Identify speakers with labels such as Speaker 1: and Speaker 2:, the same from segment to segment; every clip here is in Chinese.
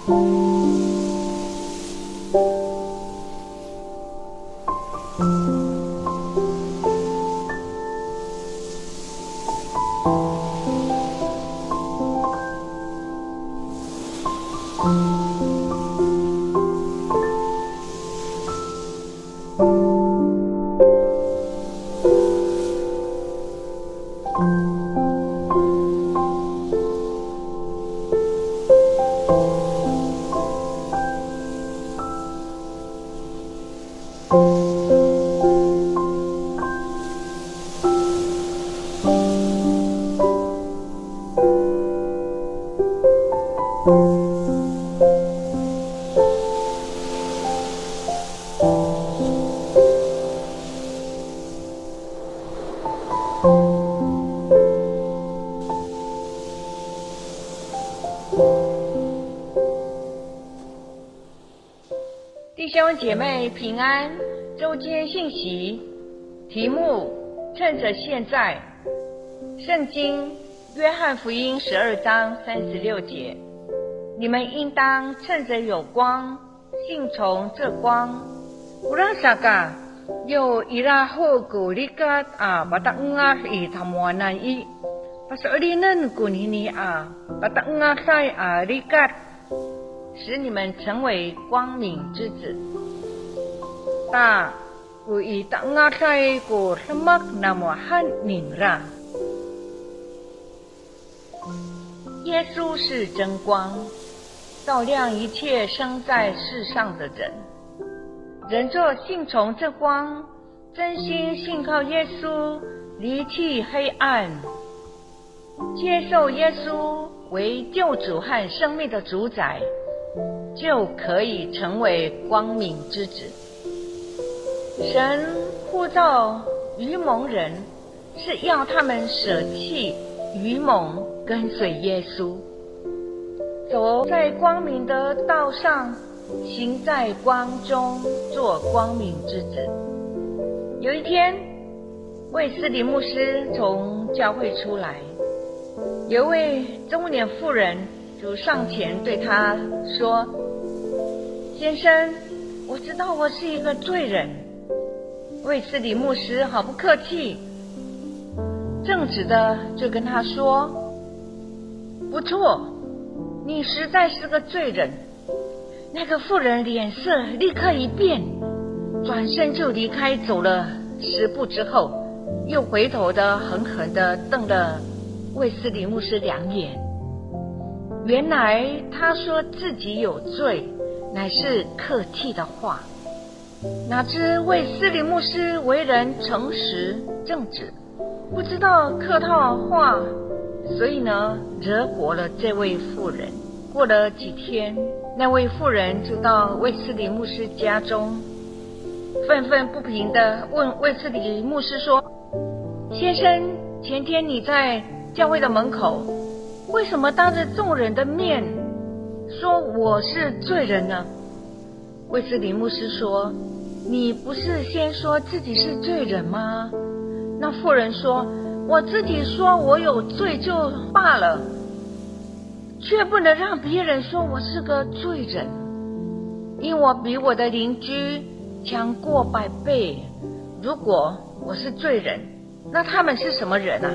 Speaker 1: 弟兄姐妹平安，周间信息题目：趁着现在。圣经约翰福音12章36节，你们应当趁着有光，信从这光。Urang saka yo iraho ko likat batanga itamuanan i pasalinan kunini batanga sai likat，使你们成为光明之子。大u itanga sai ko semak namuhan ningra。耶稣是真光，照亮一切生在世上的人。人若信从这光，真心信靠耶稣，离弃黑暗，接受耶稣为救主和生命的主宰，就可以成为光明之子。神呼召愚蒙人，是要他们舍弃愚蒙，跟随耶稣，走在光明的道上，行在光中，做光明之子。有一天，卫斯理牧师从教会出来，有一位中年妇人就上前对他说：先生，我知道我是一个罪人。卫斯理牧师毫不客气，正直的就跟他说：不错，你实在是个罪人。那个妇人脸色立刻一变，转身就离开，走了10步之后，又回头的狠狠的瞪了卫斯理牧师2眼。原来他说自己有罪，乃是客气的话。哪知卫斯理牧师为人诚实正直，不知道客套话，所以呢，惹火了这位妇人。过了几天，那位妇人就到卫斯理牧师家中，愤愤不平地问卫斯理牧师说：先生，前天你在教会的门口，为什么当着众人的面说我是罪人呢？卫斯理牧师说：你不是先说自己是罪人吗？那妇人说：我自己说我有罪就罢了，却不能让别人说我是个罪人，因我比我的邻居强过100倍。如果我是罪人，那他们是什么人啊？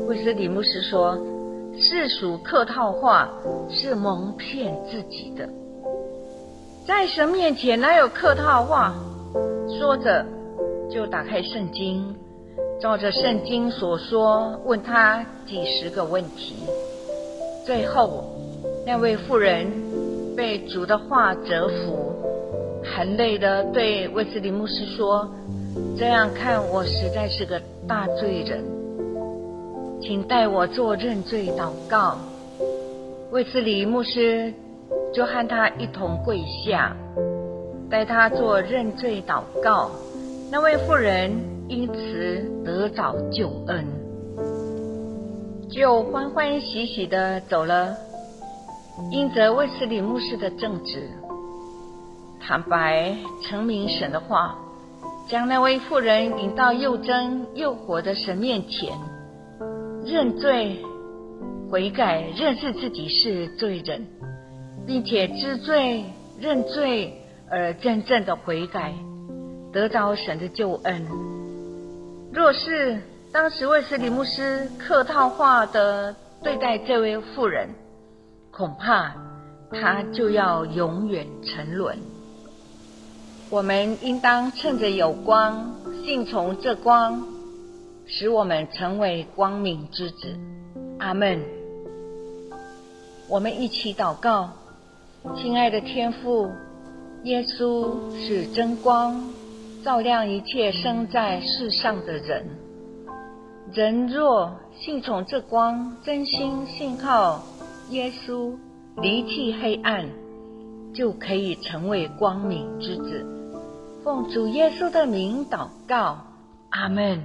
Speaker 1: 卫斯理牧师说：世俗客套话是蒙骗自己的，在神面前哪有客套话？说着就打开圣经，照着圣经所说问他几十个问题。最后那位妇人被主的话折服，含泪的对卫斯理牧师说：这样看我实在是个大罪人，请带我做认罪祷告。卫斯理牧师就和他一同跪下，带他做认罪祷告。那位妇人因此得着救恩，就欢欢喜喜地走了。因着卫斯理牧师的正直、坦白、陈明神的话，将那位妇人引到又真又活的神面前，认罪悔改，认识自己是罪人，并且知罪认罪而真正的悔改，得着神的救恩。若是当时卫斯理牧师客套话的对待这位妇人，恐怕他就要永远沉沦。我们应当趁着有光，信从这光，使我们成为光明之子。阿们。我们一起祷告。亲爱的天父，耶稣是真光，照亮一切生在世上的人。人若信从这光，真心信靠耶稣，离弃黑暗，就可以成为光明之子。奉主耶稣的名祷告，阿们。